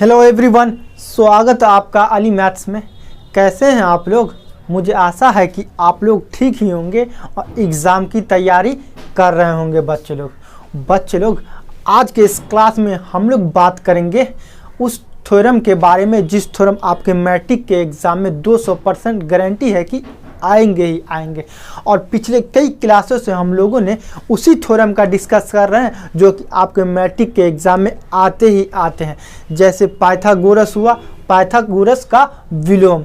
Hello everyone, स्वागत है आपका अली मैथ्स में। कैसे हैं आप लोग? मुझे आशा है कि आप लोग ठीक ही होंगे और एग्ज़ाम की तैयारी कर रहे होंगे। बच्चे लोग आज के इस क्लास में हम लोग बात करेंगे उस थ्योरम के बारे में जिस थ्योरम आपके मैट्रिक के एग्ज़ाम में 200% गारंटी है कि आएंगे ही आएंगे। और पिछले कई क्लासों से हम लोगों ने उसी थ्योरम का डिस्कस कर रहे हैं जो कि आपके मैट्रिक के एग्ज़ाम में आते ही आते हैं। जैसे पाइथागोरस हुआ, पाइथागोरस का विलोम,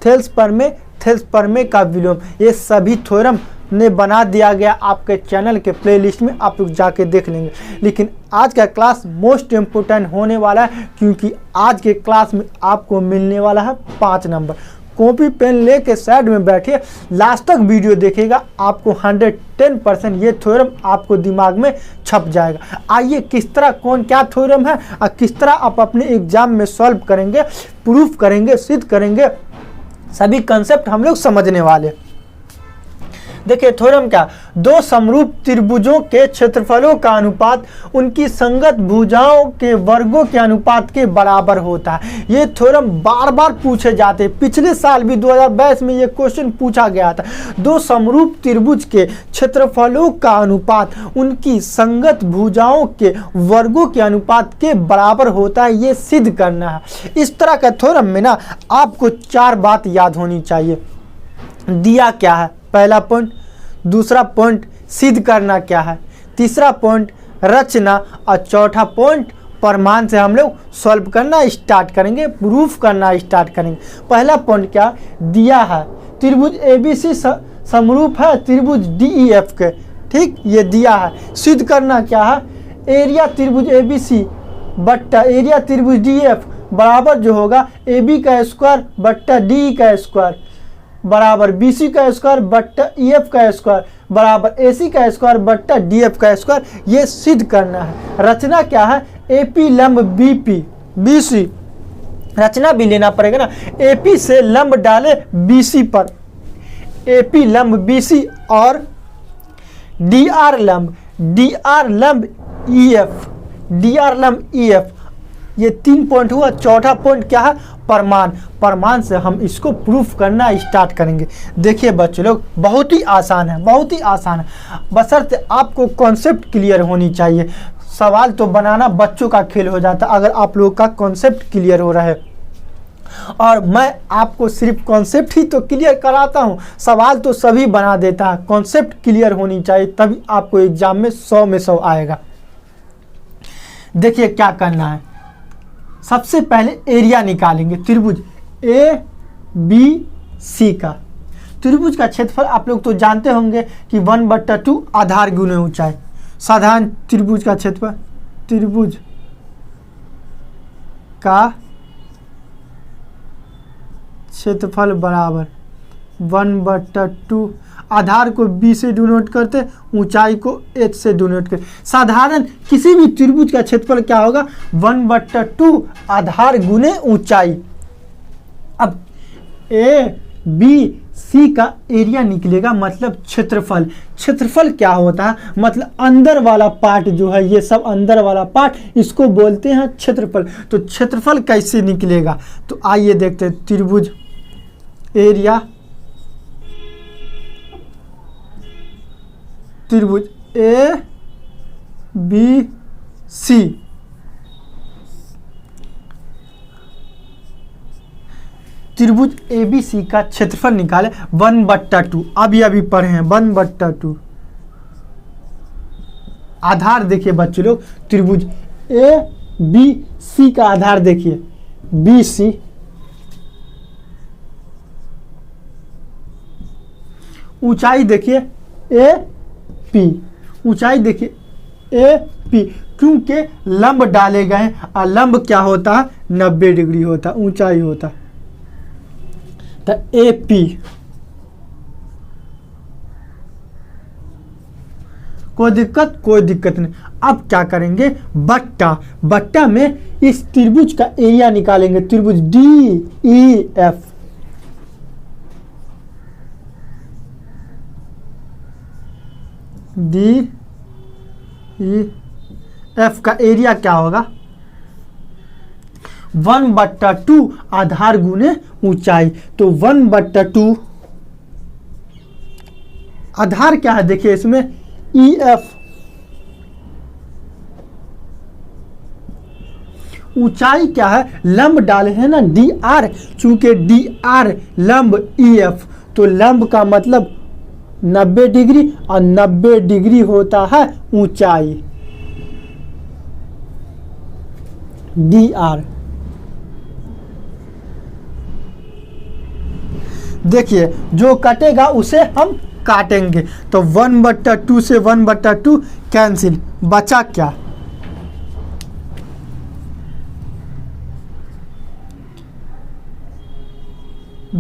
थेल्स प्रमेय का विलोम, ये सभी थ्योरम ने बना दिया गया आपके चैनल के प्लेलिस्ट में, आप लोग जाके देख लेंगे। लेकिन आज का क्लास मोस्ट इम्पोर्टेंट होने वाला है क्योंकि आज के क्लास में आपको मिलने वाला है 5 नंबर। कॉपी पेन लेके साइड में बैठिए, लास्ट तक वीडियो देखिएगा, आपको 110% ये थ्योरम आपको दिमाग में छप जाएगा। आइए किस तरह कौन क्या थ्योरम है और किस तरह आप अपने एग्जाम में सॉल्व करेंगे, प्रूफ करेंगे, सिद्ध करेंगे, सभी कंसेप्ट हम लोग समझने वाले। देखिए थ्योरम क्या, दो समरूप त्रिभुजों के क्षेत्रफलों का अनुपात उनकी संगत भुजाओं के वर्गों के अनुपात के बराबर होता है। ये थ्योरम बार बार पूछे जाते हैं, पिछले साल भी 2022 में ये क्वेश्चन पूछा गया था। दो समरूप त्रिभुज के क्षेत्रफलों का अनुपात उनकी संगत भुजाओं के वर्गों के अनुपात के बराबर होता है, ये सिद्ध करना है। इस तरह का थ्योरम में ना आपको 4 बात याद होनी चाहिए। दिया क्या है, पहला पॉइंट। दूसरा पॉइंट, सिद्ध करना क्या है। तीसरा पॉइंट, रचना। और चौथा पॉइंट, प्रमाण से हम लोग सॉल्व करना स्टार्ट करेंगे, प्रूफ करना स्टार्ट करेंगे। पहला पॉइंट क्या दिया है, त्रिभुज ABC समरूप है त्रिभुज DEF के, ठीक, ये दिया है। सिद्ध करना क्या है, एरिया त्रिभुज ABC बट्टा एरिया त्रिभुज DEF बराबर जो होगा AB का स्क्वायर बट्टा DE का स्क्वायर बराबर BC का स्क्वायर बट्टा EF का स्क्वायर बराबर AC का स्क्वायर बट्टा DF का स्क्वायर, ये सिद्ध करना है। रचना क्या है, AP लंब BC, रचना भी लेना पड़ेगा ना। AP से लंब डाले BC पर, AP लंब BC और DR लंब EF, ये 3 पॉइंट हुआ। चौथा पॉइंट क्या है, प्रमाण से हम इसको प्रूफ करना स्टार्ट करेंगे। देखिए बच्चे लोग, बहुत ही आसान है, बशर्ते आपको कॉन्सेप्ट क्लियर होनी चाहिए। सवाल तो बनाना बच्चों का खेल हो जाता अगर आप लोगों का कॉन्सेप्ट क्लियर हो रहा है। और मैं आपको सिर्फ कॉन्सेप्ट ही तो क्लियर कराता हूँ, सवाल तो सभी बना देता है। कॉन्सेप्ट क्लियर होनी चाहिए तभी आपको एग्जाम में 100 में 100 आएगा। देखिए क्या करना है, सबसे पहले एरिया निकालेंगे त्रिभुज ABC का। त्रिभुज का क्षेत्रफल आप लोग तो जानते होंगे कि 1/2 आधार गुने ऊंचाई। साधारण त्रिभुज का क्षेत्रफल, त्रिभुज का क्षेत्रफल बराबर 1/2, आधार को B से डिनोट करते, ऊंचाई को H से डिनोट करते। साधारण किसी भी त्रिभुज का क्षेत्रफल क्या होगा, 1/2 आधार गुने ऊंचाई। अब ABC का एरिया निकलेगा, मतलब क्षेत्रफल। क्षेत्रफल क्या होता है, मतलब अंदर वाला पार्ट जो है, ये सब अंदर वाला पार्ट, इसको बोलते हैं क्षेत्रफल। तो क्षेत्रफल कैसे निकलेगा, तो आइए देखते हैं। त्रिभुज एरिया, त्रिभुज ABC, त्रिभुज ABC का क्षेत्रफल निकाले 1/2। अभी पढ़े हैं 1/2। आधार देखिए बच्चे लोग, त्रिभुज ABC का आधार देखिए BC, ऊंचाई देखिए AP, ऊंचाई देखिए AP, क्योंकि लंब डाले गए और लंब क्या होता है, 90 डिग्री होता, ऊंचाई होता। तो AP, कोई दिक्कत नहीं। अब क्या करेंगे, बट्टा में इस त्रिभुज का एरिया निकालेंगे, त्रिभुज DEF, DEF का एरिया क्या होगा, 1/2 आधार गुने ऊंचाई। तो 1/2 आधार क्या है देखिए इसमें EF, ऊंचाई क्या है, लंब डाले हैं ना DR, चूंकि DR लंब EF, तो लंब का मतलब 90 डिग्री और 90 डिग्री होता है ऊंचाई DR। देखिए जो कटेगा उसे हम काटेंगे, तो 1/2 से 1/2 कैंसिल, बचा क्या,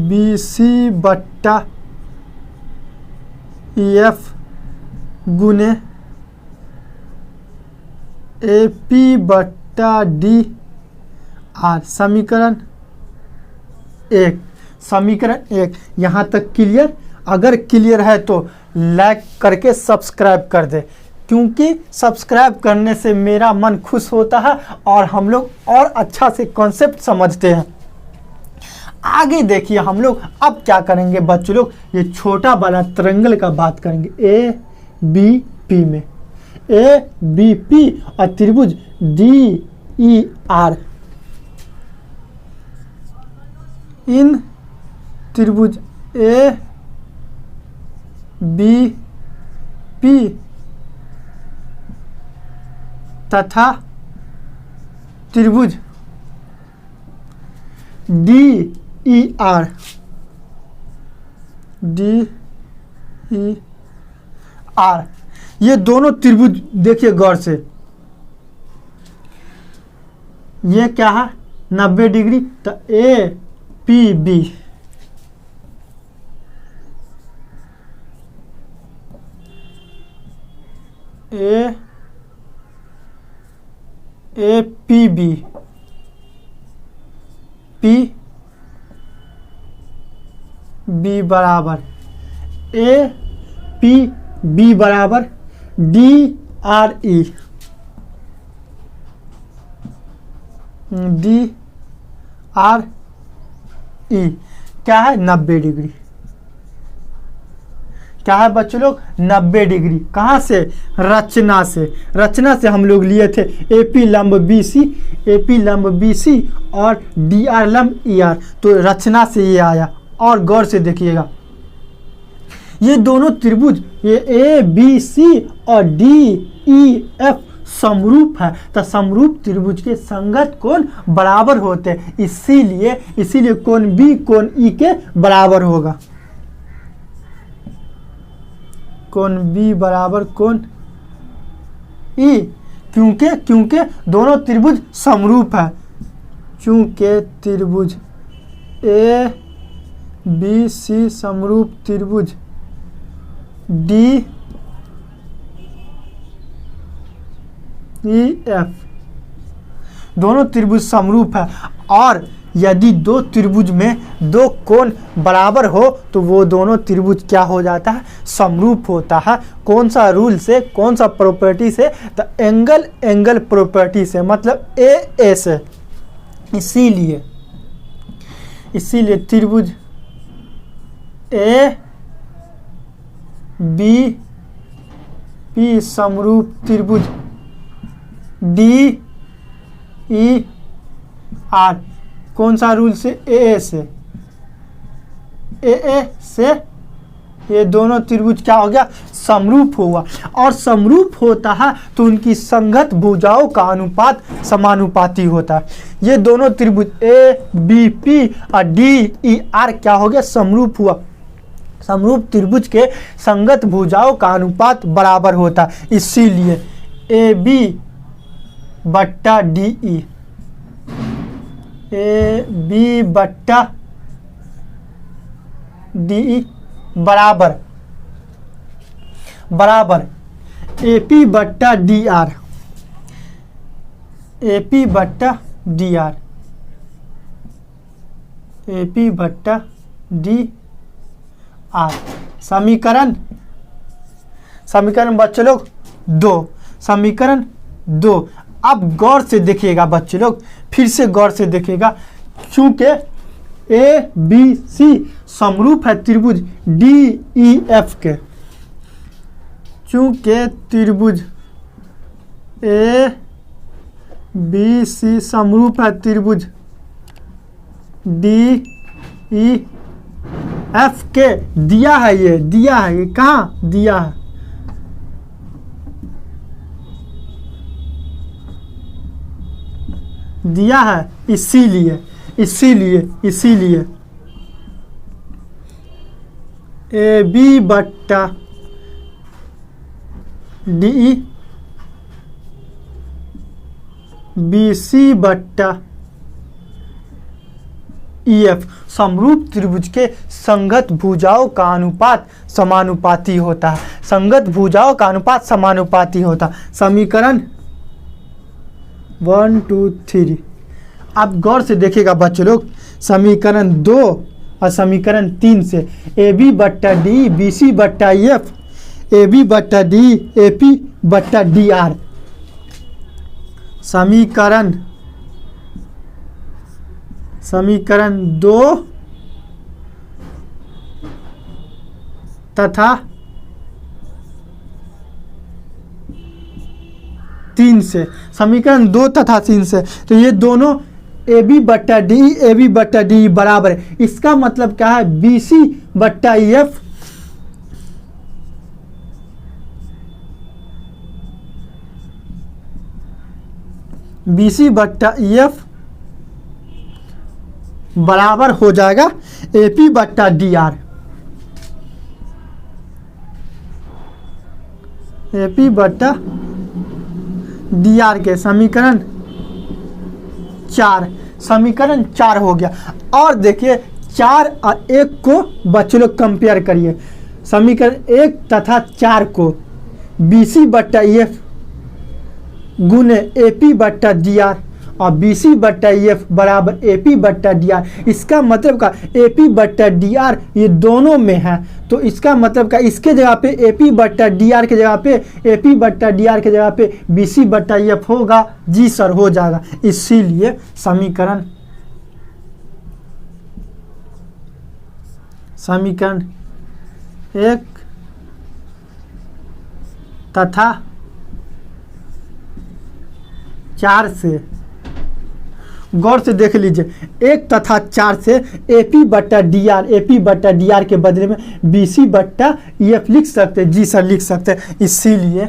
BC/EF गुने AP/DR। समीकरण 1, समीकरण 1 यहाँ तक क्लियर। अगर क्लियर है तो लाइक करके सब्सक्राइब कर दे, क्योंकि सब्सक्राइब करने से मेरा मन खुश होता है और हम लोग और अच्छा से कॉन्सेप्ट समझते हैं। आगे देखिए हम लोग अब क्या करेंगे बच्चों लोग, ये छोटा वाला त्रिकोण का बात करेंगे ABP में, ABP और त्रिभुज DER। इन त्रिभुज ABP तथा त्रिभुज DER ये दोनों त्रिभुज देखिए गौर से, ये क्या है 90 डिग्री, तो APB APB PB बराबर APB बराबर DRE क्या है 90 डिग्री, क्या है बच्चों लोग 90 डिग्री। कहाँ से, रचना से, रचना से हम लोग लिए थे AP लंब BC और DR लंब ER, तो रचना से ये आया। और गौर से देखिएगा ये दोनों त्रिभुज ये ABC और DEF समरूप है, तो समरूप त्रिभुज के संगत कोण बराबर होते हैं, इसीलिए कोण B कोण E के बराबर होगा, कोण B बराबर कोण E, क्योंकि दोनों त्रिभुज समरूप है, चूंकि त्रिभुज ABC समरूप त्रिभुज DEF दोनों त्रिभुज समरूप है। और यदि दो त्रिभुज में दो कोण बराबर हो तो वो दोनों त्रिभुज क्या हो जाता है, समरूप होता है। कौन सा रूल से, कौन सा प्रॉपर्टी से, तो एंगल प्रॉपर्टी से, मतलब AA से। इसीलिए त्रिभुज ABP समरूप त्रिभुज DER कौन सा रूल से, AA से ये दोनों त्रिभुज क्या हो गया, समरूप हुआ। और समरूप होता है तो उनकी संगत भुजाओं का अनुपात समानुपाती होता है। ये दोनों त्रिभुज ABP और DER क्या हो गया, समरूप हुआ। समरूप त्रिभुज के संगत भुजाओं का अनुपात बराबर होता है, इसीलिए AB/DE AB/DE बराबर AP/DR समीकरण बच्चों लोग 2, समीकरण 2। आप गौर से देखिएगा बच्चे लोग, फिर से गौर से देखिएगा, चूंकि ए बी सी समरूप है त्रिभुज डी ई एफ के, चूंकि त्रिभुज ए बी सी समरूप है त्रिभुज डी ई एफ के, दिया है ये कहाँ दिया है, दिया है, इसीलिए ए बी बट्टा डी बी सी बट्टा ई एफ समरूप त्रिभुज के संगत भुजाओं का अनुपात समानुपाती होता है, संगत भुजाओं का अनुपात समानुपाती होता है। समीकरण 1 2 3 आप गौर से देखिएगा बच्चों लोग, समीकरण 2 और समीकरण 3 से ए बी बट्टा डी बी सी बट्टा ई एफ, ए बी बट्टा डी ए पी बट्टा डी आर, समीकरण 2 तथा 3 से, समीकरण 2 तथा 3 से, तो ये दोनों ए बी बट्टा डी बराबर है। इसका मतलब क्या है, बी सी बट्टा ई एफ बराबर हो जाएगा ए पी बट्टा डी आर, ए पी बट्टा डी आर के। समीकरण 4 हो गया। और देखिए 4 और 1 को बच्चों लोग कंपेयर करिए, समीकरण 1 तथा 4 को बी सी बट्टा ई एफ गुने ए पी बट्टा डी आर और बी सी बट्टा ई एफ बराबर ए पी बट्टा डी आर। इसका मतलब का ए पी बट्टा डी आर ये दोनों में है, तो इसका मतलब का इसके जगह पे ए पी बट्टा डी आर के जगह पे ए पी बट्टा डी आर के जगह पे बी सी बट्टा ई एफ होगा। जी सर हो जाएगा। इसीलिए समीकरण 1 तथा 4 से गौर से देख लीजिए, 1 तथा 4 से ए पी बट्टा डी आर के बदले में बी सी बट्टा ई एफ लिख सकते हैं। जी सर लिख सकते हैं। इसीलिए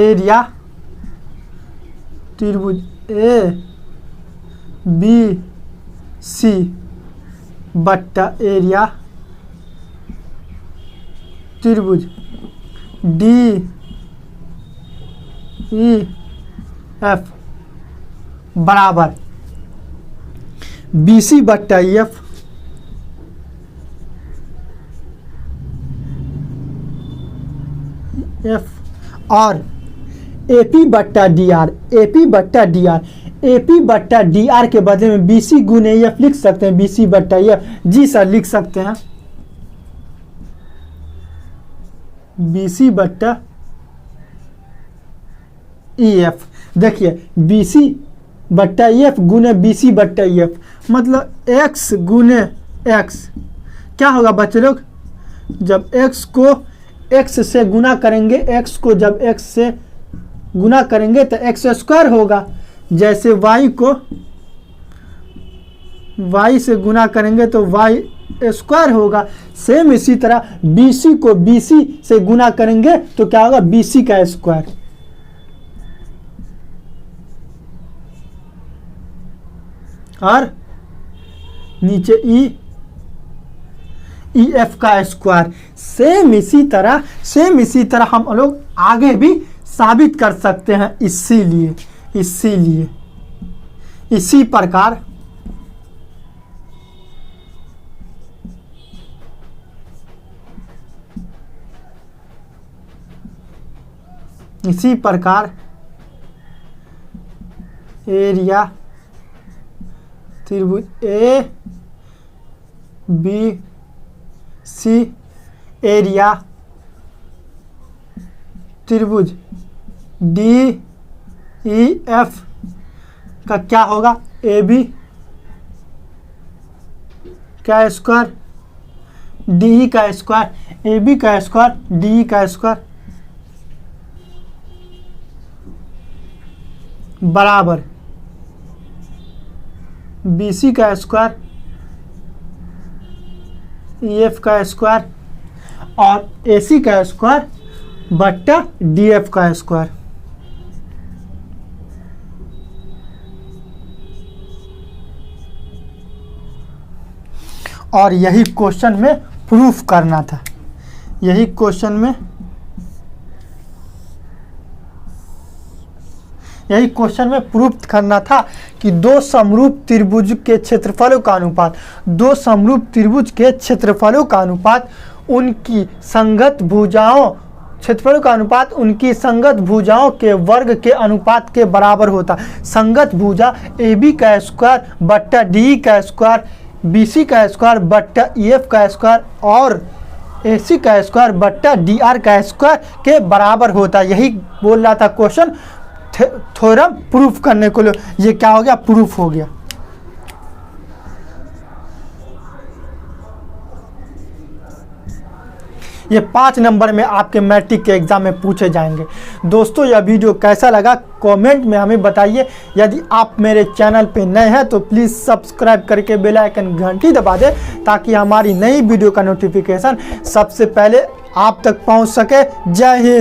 एरिया त्रिभुज ए बी सी बट्टा एरिया त्रिभुज डी ई एफ बराबर बी सी बट्टा ई एफ और ए पी बट्टा डी आर के बदले में बी सी गुने ई एफ लिख सकते हैं। बी सी बट्टा ई एफ। जी सर लिख सकते हैं, बी सी बट्टा ई एफ। देखिए बी सी बट्टा ई एफ गुने बी सी बट्टा ई एफ मतलब एक्स गुने एक्स। क्या होगा बच्चे लोग, जब एक्स को एक्स से गुना करेंगे, एक्स को जब एक्स से गुना करेंगे तो एक्स स्क्वायर होगा। जैसे वाई को वाई से गुना करेंगे तो वाई स्क्वायर होगा। सेम इसी तरह बी सी को बी सी से गुना करेंगे तो क्या होगा, बी सी का स्क्वायर। और नीचे ई एफ का स्क्वायर। सेम इसी तरह हम लोग आगे भी साबित कर सकते हैं। इसीलिए इसी प्रकार एरिया त्रिभुज ए बी सी एरिया त्रिभुज DEF का क्या होगा, AB का स्क्वायर DE का स्क्वायर, AB का स्क्वायर DE का स्क्वायर बराबर BC का स्क्वायर EF का स्क्वायर और AC का स्क्वायर बट्टा DF का स्क्वायर। और यही क्वेश्चन में प्रूफ करना था, यही क्वेश्चन में प्रूफ करना था कि दो समरूप त्रिभुज के क्षेत्रफलों का अनुपात, दो समरूप त्रिभुज के क्षेत्रफलों का अनुपात उनकी संगत भुजाओं, क्षेत्रफलों का अनुपात उनकी संगत भुजाओं के वर्ग के अनुपात के बराबर होता। संगत भुजा AB का स्क्वायर बट्टा DE का स्क्वायर, BC का स्क्वायर बट्टा EF का स्क्वायर और AC का स्क्वायर बट्टा DR का स्क्वायर के बराबर होता। यही बोल रहा था क्वेश्चन, थ्योरम प्रूफ करने को। ये क्या हो गया, प्रूफ हो गया। ये 5 नंबर में आपके मैट्रिक के एग्जाम में पूछे जाएंगे। दोस्तों यह वीडियो कैसा लगा कमेंट में हमें बताइए। यदि आप मेरे चैनल पे नए हैं तो प्लीज़ सब्सक्राइब करके बेल आइकन घंटी दबा दें ताकि हमारी नई वीडियो का नोटिफिकेशन सबसे पहले आप तक पहुंच सके। जय हिंद।